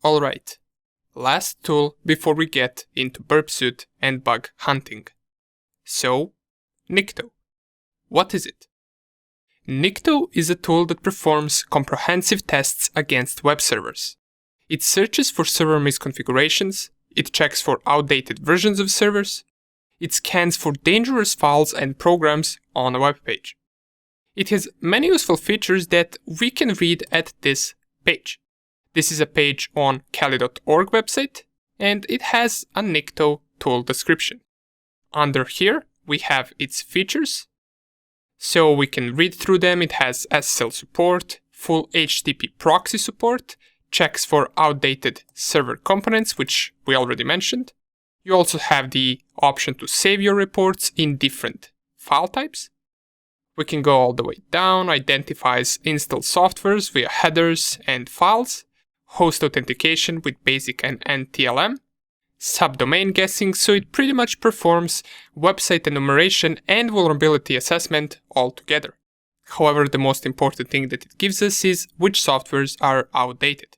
Alright, last tool before we get into burp suit and bug hunting. So, Nikto. What is it? Nikto is a tool that performs comprehensive tests against web servers. It searches for server misconfigurations, it checks for outdated versions of servers, it scans for dangerous files and programs on a web page. It has many useful features that we can read at this page. This is a page on Kali.org website, and it has a Nikto tool description. Under here, we have its features, so we can read through them. It has SSL support, full HTTP proxy support, checks for outdated server components, which we already mentioned. You also have the option to save your reports in different file types. We can go all the way down, identifies installed softwares via headers and files, host authentication with basic and NTLM, subdomain guessing, so it pretty much performs website enumeration and vulnerability assessment all together. However, the most important thing that it gives us is which softwares are outdated.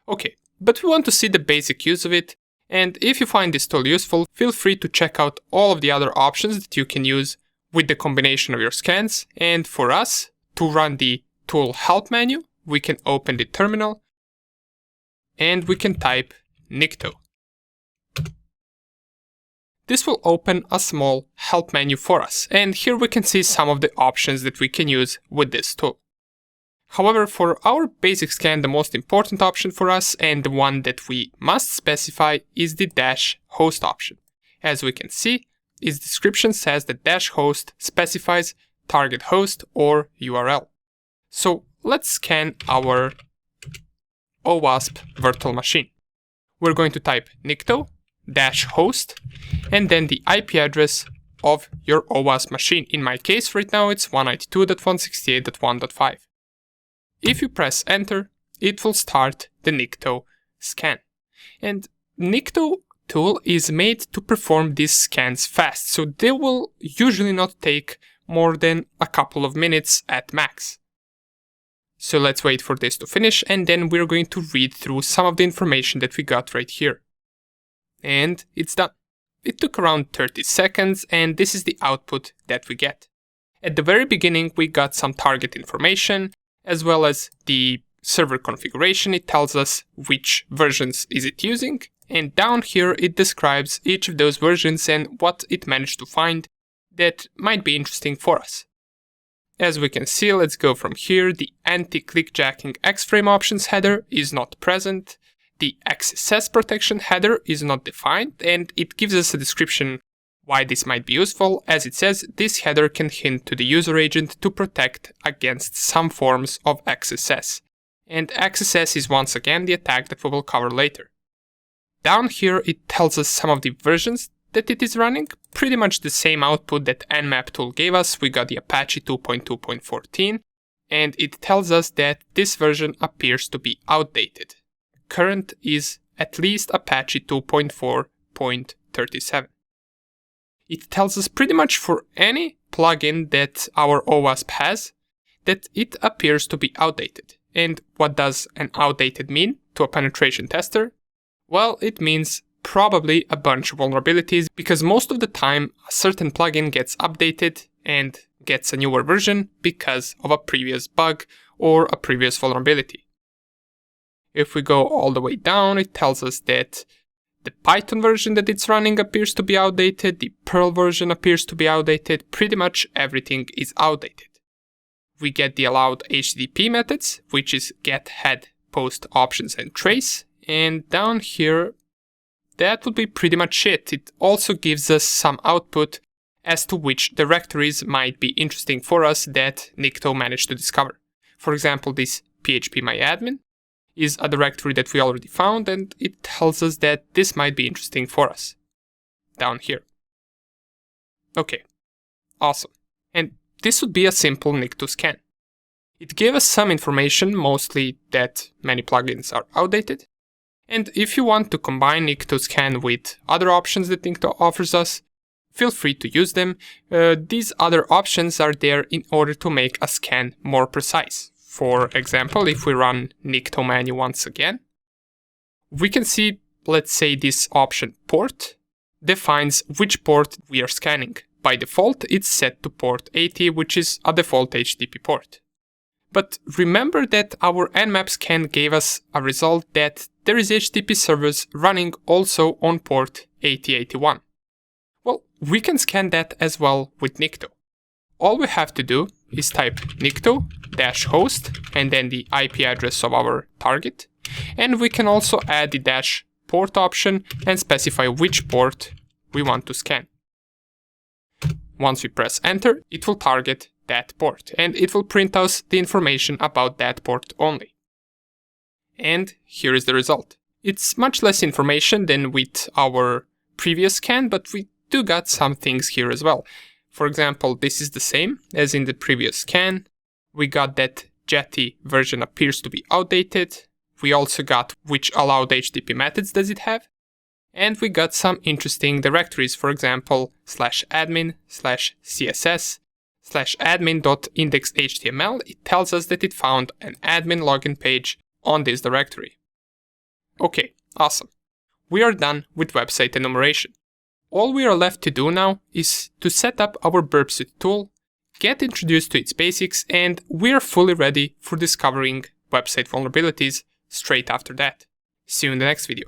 Okay, but we want to see the basic use of it, and if you find this tool useful, feel free to check out all of the other options that you can use with the combination of your scans. And for us, to run the tool help menu, we can open the terminal and we can type Nikto. This will open a small help menu for us, and here we can see some of the options that we can use with this tool. However, for our basic scan, the most important option for us and the one that we must specify is the -host option. As we can see, its description says that -host specifies target host or URL. So let's scan our OWASP virtual machine. We're going to type Nikto -host and then the IP address of your OWASP machine. In my case right now it's 192.168.1.5. If you press enter, it will start the Nikto scan. And Nikto tool is made to perform these scans fast, so they will usually not take more than a couple of minutes at max. So let's wait for this to finish, and then we're going to read through some of the information that we got right here. And it's done. It took around 30 seconds, and this is the output that we get. At the very beginning, we got some target information, as well as the server configuration. It tells us which versions is it using, and down here it describes each of those versions and what it managed to find that might be interesting for us. As we can see, let's go from here. The anti-clickjacking X-frame options header is not present. The XSS protection header is not defined, and it gives us a description why this might be useful. As it says, this header can hint to the user agent to protect against some forms of XSS. And XSS is once again the attack that we will cover later. Down here it tells us some of the versions that it is running, pretty much the same output that Nmap tool gave us. We got the Apache 2.2.14, and it tells us that this version appears to be outdated. Current is at least Apache 2.4.37. It tells us pretty much for any plugin that our OWASP has that it appears to be outdated. And what does an outdated mean to a penetration tester? Well, it means probably a bunch of vulnerabilities, because most of the time a certain plugin gets updated and gets a newer version because of a previous bug or a previous vulnerability. If we go all the way down, it tells us that the Python version that it's running appears to be outdated, the Perl version appears to be outdated, pretty much everything is outdated. We get the allowed HTTP methods, which is get, head, post, options, and trace, and down here that would be pretty much it. It also gives us some output as to which directories might be interesting for us that Nikto managed to discover. For example, this phpMyAdmin is a directory that we already found, and it tells us that this might be interesting for us down here. Okay, awesome. And this would be a simple Nikto scan. It gave us some information, mostly that many plugins are outdated. And if you want to combine Nikto scan with other options that Nikto offers us, feel free to use them. These other options are there in order to make a scan more precise. For example, if we run Nikto menu once again, we can see, let's say this option port defines which port we are scanning. By default, it's set to port 80, which is a default HTTP port. But remember that our Nmap scan gave us a result that there is HTTP servers running also on port 8081. Well, we can scan that as well with Nikto. All we have to do is type nikto-host and then the IP address of our target. And we can also add the -port option and specify which port we want to scan. Once we press enter, it will target that port and it will print us the information about that port only. And here is the result. It's much less information than with our previous scan, but we do got some things here as well. For example, this is the same as in the previous scan. We got that Jetty version appears to be outdated. We also got which allowed HTTP methods does it have. And we got some interesting directories, for example, /admin, /css, /admin.index.html. It tells us that it found an admin login page on this directory. Okay, awesome. We are done with website enumeration. All we are left to do now is to set up our Burp Suite tool, get introduced to its basics, and we are fully ready for discovering website vulnerabilities straight after that. See you in the next video.